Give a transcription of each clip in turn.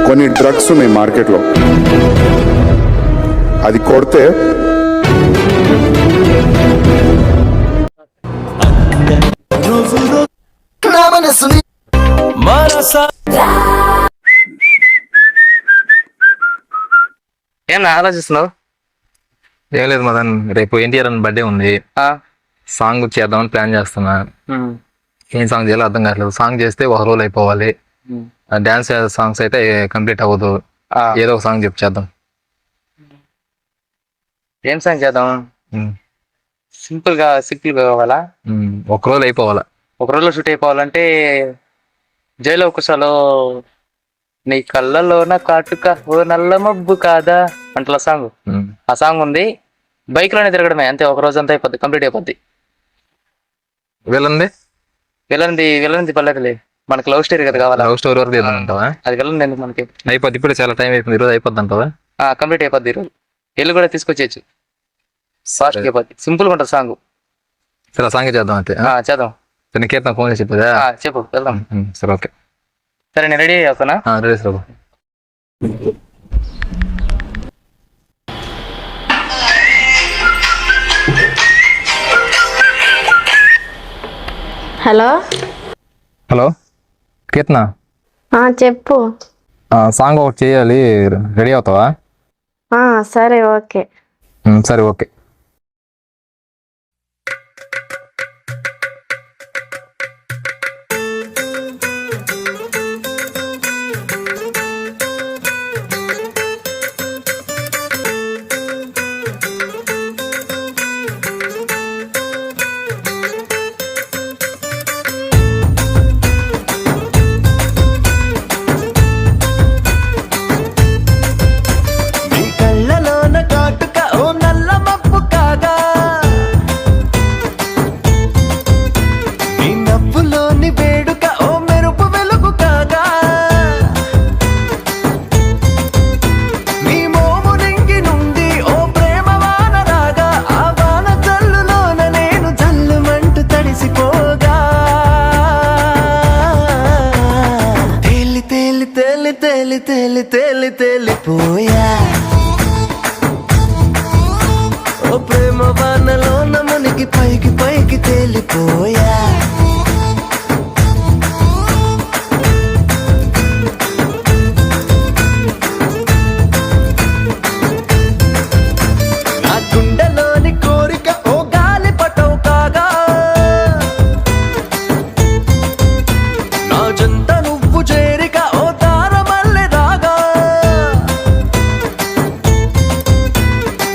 కొన్ని డ్రగ్స్ ఉన్నాయి మార్కెట్లో, అది కొడితే ఏం ఆలోచిస్తున్నావు? ఏం లేదు మదన్, రేపు ఎన్టీఆర్ అని బర్త్డే ఉంది. సాంగ్ చేద్దామని ప్లాన్ చేస్తున్నా. ఏం సాంగ్ చేయాలో అర్థం కావట్లేదు. సాంగ్ చేస్తే ఒక రోజు అయిపోవాలి, డాన్స్ సాంగ్స్ అయితే కంప్లీట్ అవ్వదు. ఏదో ఒక సాంగ్ చేద్దాం. ఏం సాంగ్ చేద్దాం? సింపుల్ గా కావాలా? ఒక రోజు అయిపోవాలా? ఒక రోజులో షూట్ అయిపోవాలంటే జైలో కుషాలో నీ కళ్ళలోన కాటుక ఓ నల్ల మబ్బు కాదా అంటల సాంగ్. ఆ సాంగ్ ఉంది. బైక్ లోనే తిరగడమే అంతే, ఒక రోజు అంతా అయిపోద్ది, కంప్లీట్ అయిపోద్ది. విలన్ది పర్లేదులే, మనకి లవ్ స్టోరీ కదా కావాలా? లవ్ స్టోరీ వరకు అంటావా? అది విలన్ ఎందుకు మనకి? అయిపోద్ది, ఇప్పుడు చాలా టైం అయిపోయింది. ఈరోజు అయిపోద్ది అంటావా? కంప్లీట్ అయిపోద్ది ఈరోజు. ఎల్లు కూడా తీసుకొచ్చేయచ్చు, ఫాస్ట్ అయిపోద్ది. సింపుల్ గా ఉంటుంది సాంగ్. సరే సాంగ్ చేద్దాం అయితే. చేద్దాం. కీర్తన ఫోన్ చేసి చెప్పదా? చెప్పు, వెళ్దాం. సరే ఓకే. సరే నేను రెడీ అవుతానా? Ready sir. హలో హలో కీర్తన, చెప్పు. సాంగ్ ఒకటి చేయాలి, రెడీ అవుతావా? సరే ఓకే. సరే ఓకే. తేలిపోయా ఓ ప్రేమ వానలోన మునిగి పైకి తేలిపోయా. నా గుండెలోని కోరిక ఓ గాలి పటవు కాగా, నా జంట నువ్వు చేరిక ఓ తారమల్లె రాగా.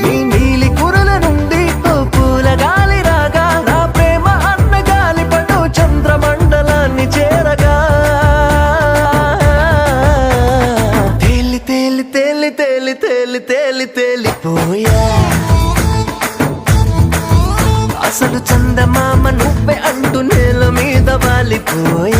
నీ నీలి కురుల నుండి ఓ పూల గాలి రాగా, నా ప్రేమ అన్న గాలి పటు చంద్రమండలాన్ని చేరగా. తేలి తేలి తేలి తేలి తేలి తేలి తేలిపోయా. అసలు చందమామ నువ్వే అంటూ నేల మీద వాలిపోయా.